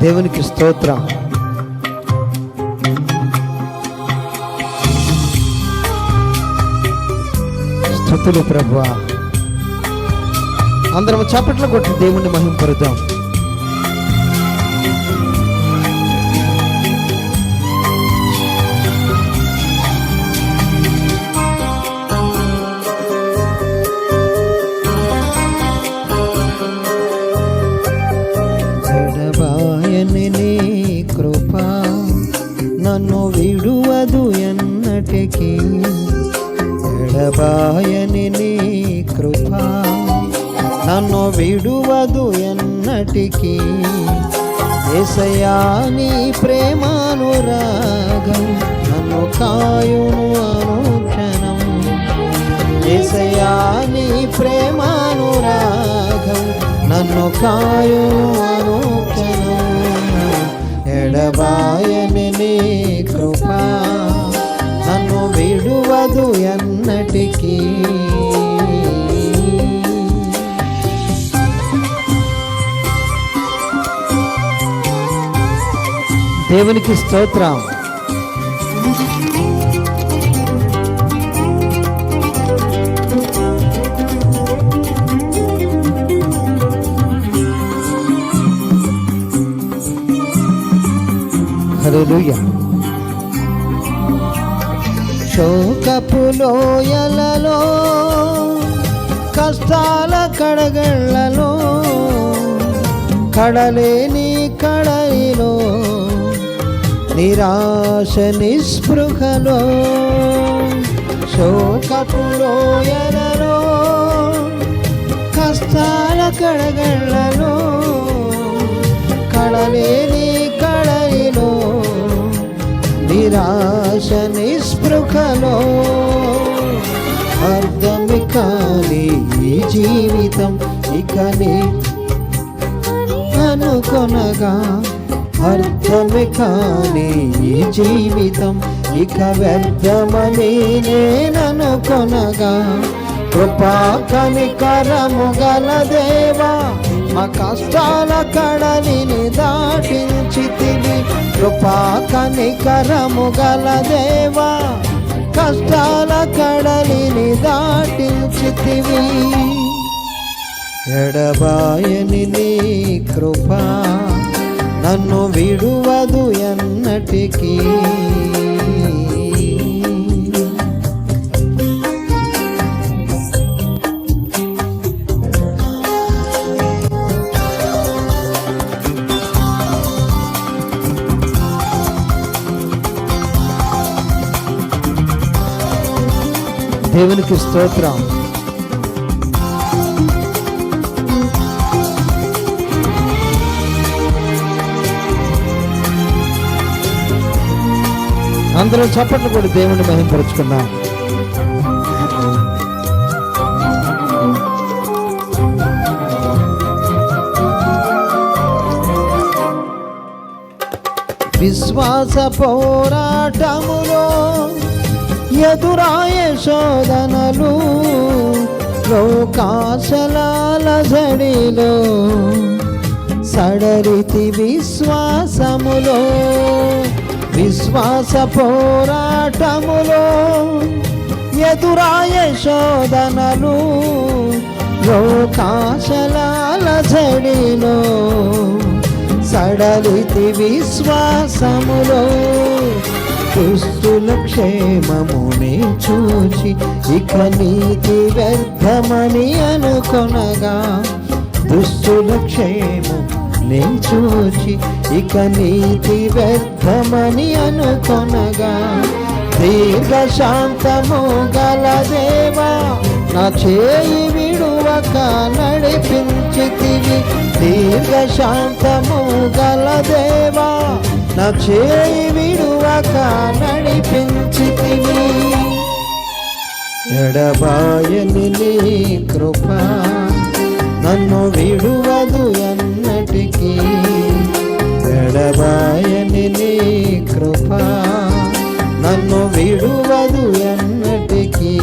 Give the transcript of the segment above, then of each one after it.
దేవునికి స్తోత్రం. స్తుతులు ప్రభువా. అందరం చప్పట్లు కొట్టి దేవుణ్ణి మహింపరుద్దాం. ఎడబాయని నీ కృప నన్ను విడువదు ఎన్నటికీ. ఎడబాయని నీ కృప నన్ను విడువదు ఎన్నటికీ. యేసయ్యా నీ ప్రేమానురాగం నన్ను కాయును అనుక్షణం. యేసయ్యా నీ ప్రేమానురాగం నన్ను కాయును అనుక్షణం. ఎడబాయని నీ కృప నన్ను విడువదు ఎన్నటికీ. దేవునికి స్తోత్రం. హల్లెలూయా. శోకపు లోయలలో కష్టాల కడగళ్లలో కడలేని కడలిలో నిరాశ నిస్పృహలో. శోకపు లోయలలో కష్టాల కడగళ్లలో కడలేని కడలిలో నిరాశ నిస్పృహలో. అర్థమి కాని ఈ జీవితం ఇక నీ అనుకొనగా. అర్థమి కాని ఈ జీవితం ఇక వ్యర్థమని నేననుకొనగా. కృపా కనికరము గల దేవా మా కష్టాల కడలిని దాటించితివి. కృపా కనికరము గల దేవా కష్టాల కడలిని దాటించితివి. ఎడబాయని నీ కృప నన్ను విడువదు ఎన్నటికీ. దేవునికి స్తోత్రం. అందరూ చప్పట్లు కూడా దేవుని మహింపరుచుకున్నాం. విశ్వాస పోరాటములో ఎదురాయ శోధనలు లోకాశలాల జడిలో సడరితి విశ్వాసములో. విశ్వాస పోరాటములో ఎదురాయ శోధనలు లోకాశలాల జడిలో సడలితి విశ్వాసములో. దుష్టుల క్షేమమునే చూచి ఇక నీతి వ్యర్థమని అనుకొనగా. దుష్టుల క్షేమం నే చూచి ఇక నీతి వ్యర్థమని అనుకొనగా. దీర్ఘశాంతము గల దేవా నా చేయి విడువక నడిపించితివి. దీర్ఘశాంతము గల దేవా నా చేయి విడువక నడిపించితివి. ఎడబాయని నీ కృప నన్ను విడువదు ఎన్నటికీ. ఎడబాయని నీ కృప నన్ను విడువదు ఎన్నటికీ.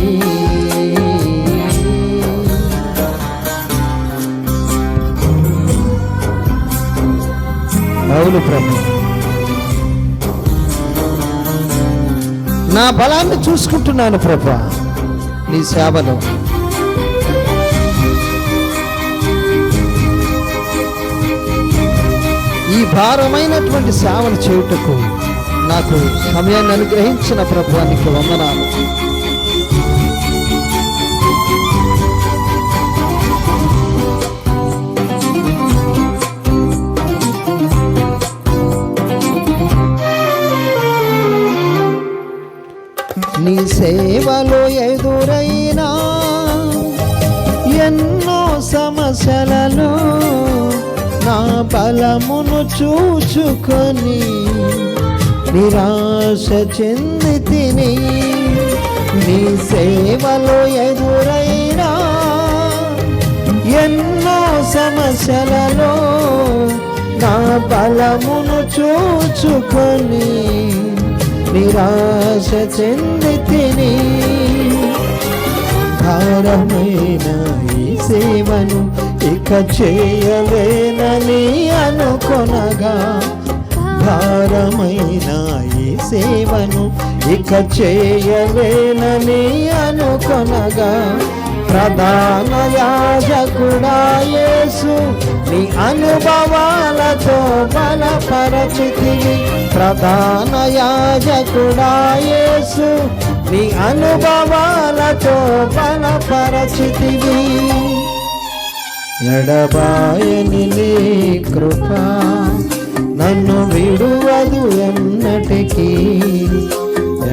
అవును ప్రభు, నా బలాన్ని చూసుకుంటున్నాను ప్రభు నీ సేవలో. ఈ భారమైనటువంటి సేవను చేయుటకు నాకు సమయాన్ని అనుగ్రహించిన ప్రభువానికి వందనాలు. నీ సేవలో ఎదురైనా ఎన్నో సమస్యలలో నా బలమును చూచుకొని నిరాశ చెంది తిని. నీ సేవలో ఎదురైనా ఎన్నో సమస్యలలో నా బలమును చూచుకొని నిరాశ చెంది తిని. భారమైన ఈ సేవను ఇక చేయలేనని అనుకొనగా, భారమైన ఈ సేవను ఇక చేయలేనని అనుకొనగా, ప్రధాన యాజకుడా యేసు నీ అనుభవాలతో బలపరచితివి. ప్రధాన యాజకుడా యేసు నీ అనుభవాలతో బలపరచితివి. ఎడబాయని నీ కృప నన్ను విడువదు ఎన్నటికీ.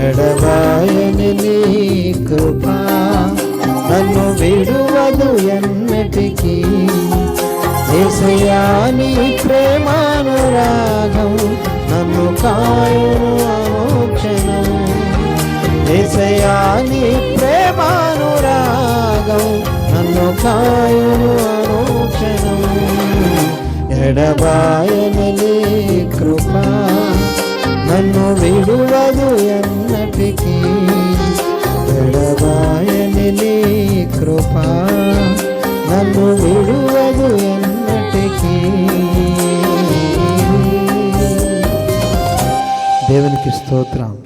ఎడబాయని నీ కృప నన్ను విడువదు ఎన్నటికీ. యేసయ్యా నీ ప్రేమానురాగం నన్ను కాయును అనుక్షణం. యేసయ్యా నీ ప్రేమానురాగం నన్ను కాయును అనుక్షణం. ఎడబాయని నీ కృప నన్ను విడువదు ఎన్నటికీ. ఎడబాయని నీ కృప నన్ను విడువదు ఎన్నటికీ. దేవునికి స్తోత్రం.